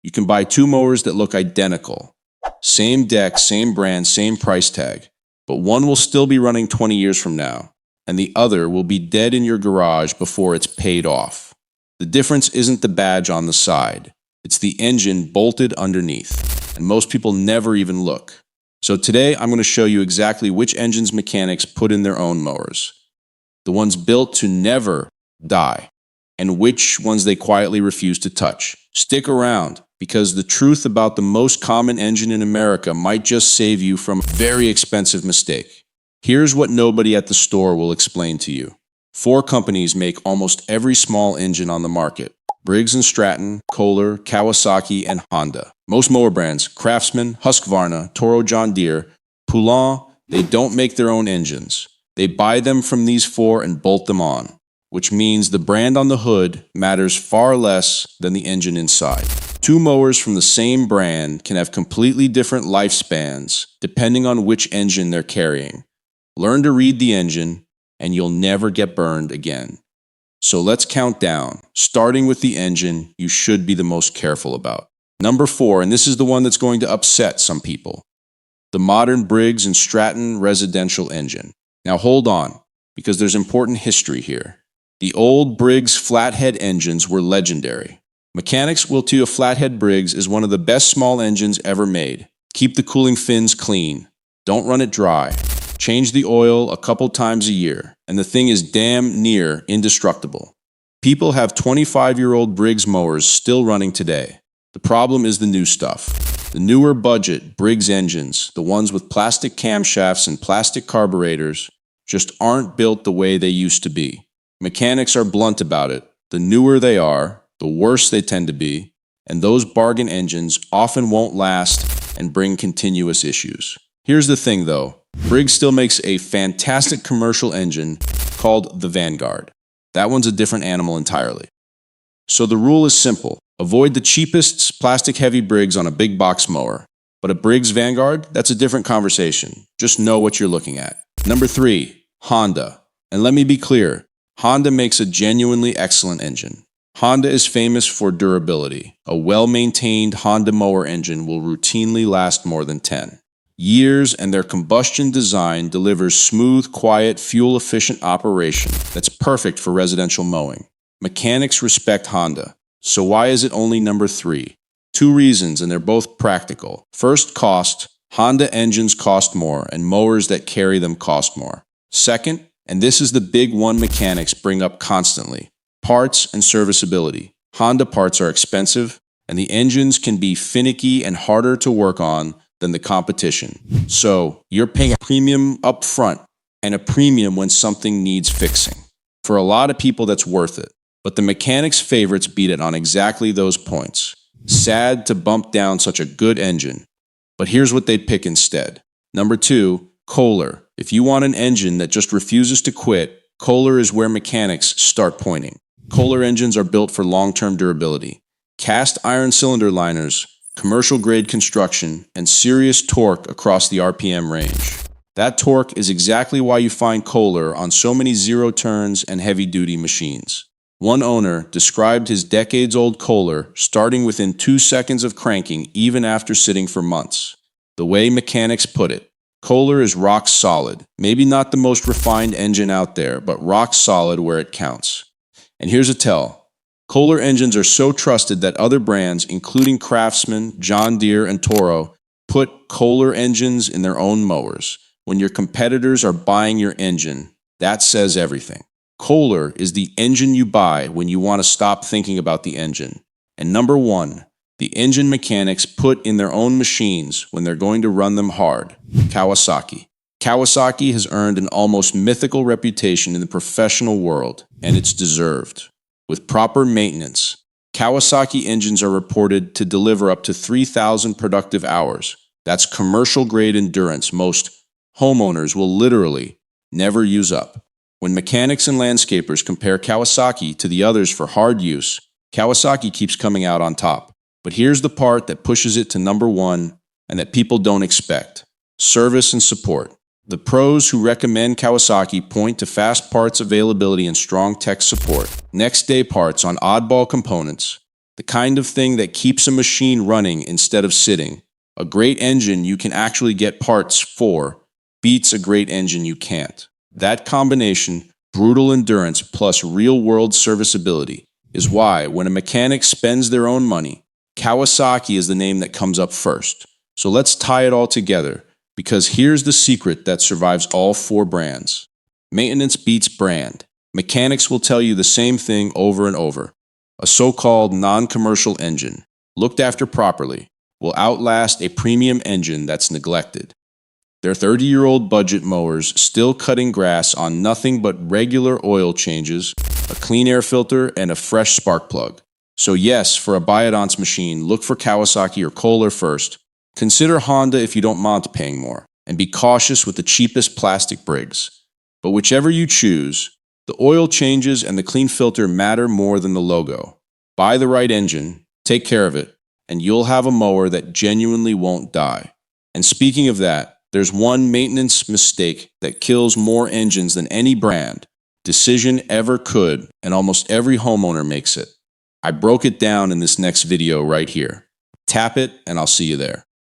You can buy two mowers that look identical. Same deck, same brand, same price tag. But one will still be running 20 years from now, and the other will be dead in your garage before it's paid off. The difference isn't the badge on the side. It's the engine bolted underneath, and most people never even look. So today I'm going to show you exactly which engines mechanics put in their own mowers. The ones built to never die, and which ones they quietly refuse to touch. Stick around, because the truth about the most common engine in America might just save you from a very expensive mistake. Here's what nobody at the store will explain to you. 4 companies make almost every small engine on the market: Briggs and Stratton, Kohler, Kawasaki, and Honda. Most mower brands, Craftsman, Husqvarna, Toro, John Deere, Poulan, they don't make their own engines. They buy them from these 4 and bolt them on, which means the brand on the hood matters far less than the engine inside. 2 mowers from the same brand can have completely different lifespans depending on which engine they're carrying. Learn to read the engine, and you'll never get burned again. So let's count down, starting with the engine you should be the most careful about. Number 4, and this is the one that's going to upset some people: the modern Briggs and Stratton residential engine. Now hold on, because there's important history here. The old Briggs flathead engines were legendary. Mechanics will tell you a flathead Briggs is one of the best small engines ever made. Keep the cooling fins clean. Don't run it dry. Change the oil a couple times a year, and the thing is damn near indestructible. People have 25-year-old Briggs mowers still running today. The problem is the new stuff. The newer budget Briggs engines, the ones with plastic camshafts and plastic carburetors, just aren't built the way they used to be. Mechanics are blunt about it. The newer they are, the worse they tend to be, and those bargain engines often won't last and bring continuous issues. Here's the thing though, Briggs still makes a fantastic commercial engine called the Vanguard. That one's a different animal entirely. So the rule is simple: avoid the cheapest plastic-heavy Briggs on a big box mower. But a Briggs Vanguard, that's a different conversation. Just know what you're looking at. Number 3, Honda. And let me be clear, Honda makes a genuinely excellent engine. Honda is famous for durability. A well-maintained Honda mower engine will routinely last more than 10 years, and their combustion design delivers smooth, quiet, fuel-efficient operation that's perfect for residential mowing. Mechanics respect Honda. So why is it only number 3? 2 reasons, and they're both practical. First, cost. Honda engines cost more, and mowers that carry them cost more. Second, and this is the big one mechanics bring up constantly: parts and serviceability. Honda parts are expensive, and the engines can be finicky and harder to work on than the competition. So you're paying a premium up front and a premium when something needs fixing. For a lot of people, that's worth it. But the mechanics' favorites beat it on exactly those points. Sad to bump down such a good engine. But here's what they'd pick instead. Number 2, Kohler. If you want an engine that just refuses to quit, Kohler is where mechanics start pointing. Kohler engines are built for long-term durability. Cast iron cylinder liners, commercial-grade construction, and serious torque across the RPM range. That torque is exactly why you find Kohler on so many zero-turns and heavy-duty machines. One owner described his decades-old Kohler starting within 2 seconds of cranking even after sitting for months. The way mechanics put it, Kohler is rock solid. Maybe not the most refined engine out there, but rock solid where it counts. And here's a tell. Kohler engines are so trusted that other brands, including Craftsman, John Deere, and Toro, put Kohler engines in their own mowers. When your competitors are buying your engine, that says everything. Kohler is the engine you buy when you want to stop thinking about the engine. And number 1, the engine mechanics put in their own machines when they're going to run them hard: Kawasaki. Kawasaki has earned an almost mythical reputation in the professional world, and it's deserved. With proper maintenance, Kawasaki engines are reported to deliver up to 3,000 productive hours. That's commercial-grade endurance most homeowners will literally never use up. When mechanics and landscapers compare Kawasaki to the others for hard use, Kawasaki keeps coming out on top. But here's the part that pushes it to number 1 and that people don't expect: service and support. The pros who recommend Kawasaki point to fast parts availability and strong tech support, next-day parts on oddball components, The kind of thing that keeps a machine running instead of sitting. A great engine you can actually get parts for beats a great engine you can't. That combination, brutal endurance plus real-world serviceability, is why when a mechanic spends their own money, Kawasaki is the name that comes up first. So let's tie it all together, because here's the secret that survives all four brands. Maintenance beats brand. Mechanics will tell you the same thing over and over. A so-called non-commercial engine, looked after properly, will outlast a premium engine that's neglected. Their 30-year-old budget mowers still cutting grass on nothing but regular oil changes, a clean air filter, and a fresh spark plug. So yes, for a biodance machine, look for Kawasaki or Kohler first. Consider Honda if you don't mind paying more, and be cautious with the cheapest plastic Briggs. But whichever you choose, the oil changes and the clean filter matter more than the logo. Buy the right engine, take care of it, and you'll have a mower that genuinely won't die. And speaking of that, there's one maintenance mistake that kills more engines than any brand decision ever could, and almost every homeowner makes it. I broke it down in this next video right here. Tap it, and I'll see you there.